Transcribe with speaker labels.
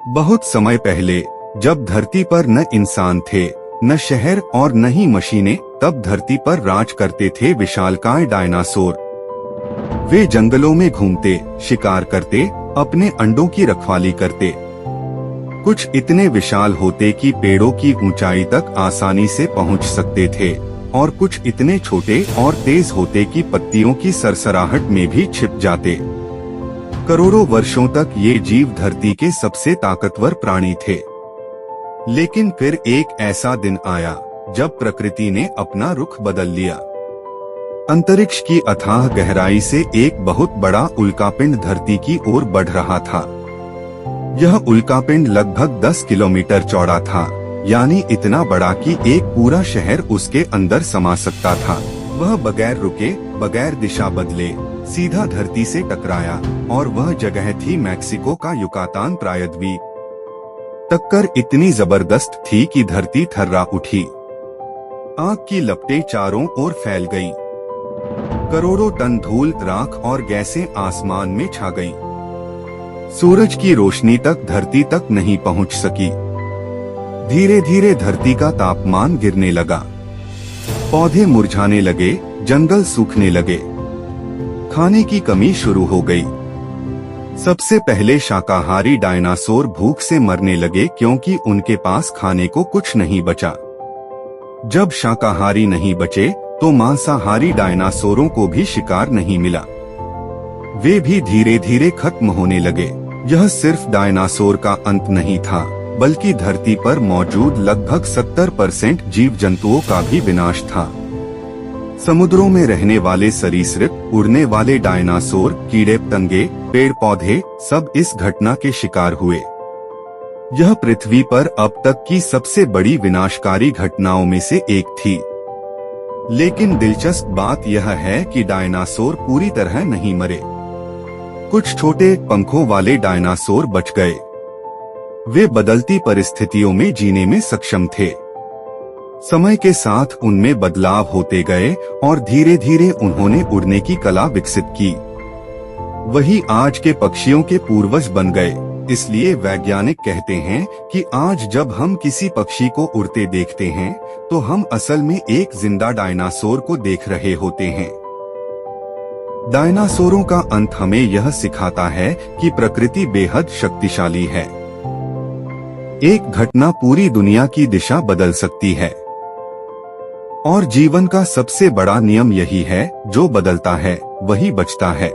Speaker 1: बहुत समय पहले, जब धरती पर न इंसान थे, न शहर और न ही मशीनें, तब धरती पर राज करते थे विशालकाय डायनासोर। वे जंगलों में घूमते, शिकार करते, अपने अंडों की रखवाली करते। कुछ इतने विशाल होते कि पेड़ों की ऊंचाई तक आसानी से पहुंच सकते थे, और कुछ इतने छोटे और तेज होते कि पत्तियों की सरसराहट में भी छिप जाते। करोड़ों वर्षों तक ये जीव धरती के सबसे ताकतवर प्राणी थे। लेकिन फिर एक ऐसा दिन आया जब प्रकृति ने अपना रुख बदल लिया। अंतरिक्ष की अथाह गहराई से एक बहुत बड़ा उल्कापिंड धरती की ओर बढ़ रहा था। यह उल्कापिंड लगभग 10 किलोमीटर चौड़ा था, यानी इतना बड़ा कि एक पूरा शहर उसके अंदर समा सकता था। वह बगैर रुके, बगैर दिशा बदले सीधा धरती से टकराया, और वह जगह थी मैक्सिको का युकातान प्रायद्वीप। टक्कर इतनी जबरदस्त थी कि धरती थर्रा उठी। आग की लपटें चारों ओर फैल गईं। करोड़ों टन धूल, राख और गैसें आसमान में छा गईं। सूरज की रोशनी तक धरती तक नहीं पहुंच सकी। धीरे धीरे धरती का तापमान गिरने लगा। पौधे मुरझाने लगे, जंगल सूखने लगे। खाने की कमी शुरू हो गई। सबसे पहले शाकाहारी डायनासोर भूख से मरने लगे, क्योंकि उनके पास खाने को कुछ नहीं बचा। जब शाकाहारी नहीं बचे, तो मांसाहारी डायनासोरों को भी शिकार नहीं मिला। वे भी धीरे धीरे खत्म होने लगे। यह सिर्फ डायनासोर का अंत नहीं था, बल्कि धरती पर मौजूद लगभग 70% जीव जंतुओं का भी विनाश था। समुद्रों में रहने वाले सरीसृप, उड़ने वाले डायनासोर, कीड़े पतंगे, पेड़ पौधे, सब इस घटना के शिकार हुए। यह पृथ्वी पर अब तक की सबसे बड़ी विनाशकारी घटनाओं में से एक थी। लेकिन दिलचस्प बात यह है कि डायनासोर पूरी तरह नहीं मरे। कुछ छोटे पंखों वाले डायनासोर बच गए। वे बदलती परिस्थितियों में जीने में सक्षम थे। समय के साथ उनमें बदलाव होते गए, और धीरे धीरे उन्होंने उड़ने की कला विकसित की। वही आज के पक्षियों के पूर्वज बन गए। इसलिए वैज्ञानिक कहते हैं कि आज जब हम किसी पक्षी को उड़ते देखते हैं, तो हम असल में एक जिंदा डायनासोर को देख रहे होते हैं। डायनासोरों का अंत हमें यह सिखाता है कि प्रकृति बेहद शक्तिशाली है। एक घटना पूरी दुनिया की दिशा बदल सकती है। और जीवन का सबसे बड़ा नियम यही है, जो बदलता है वही बचता है।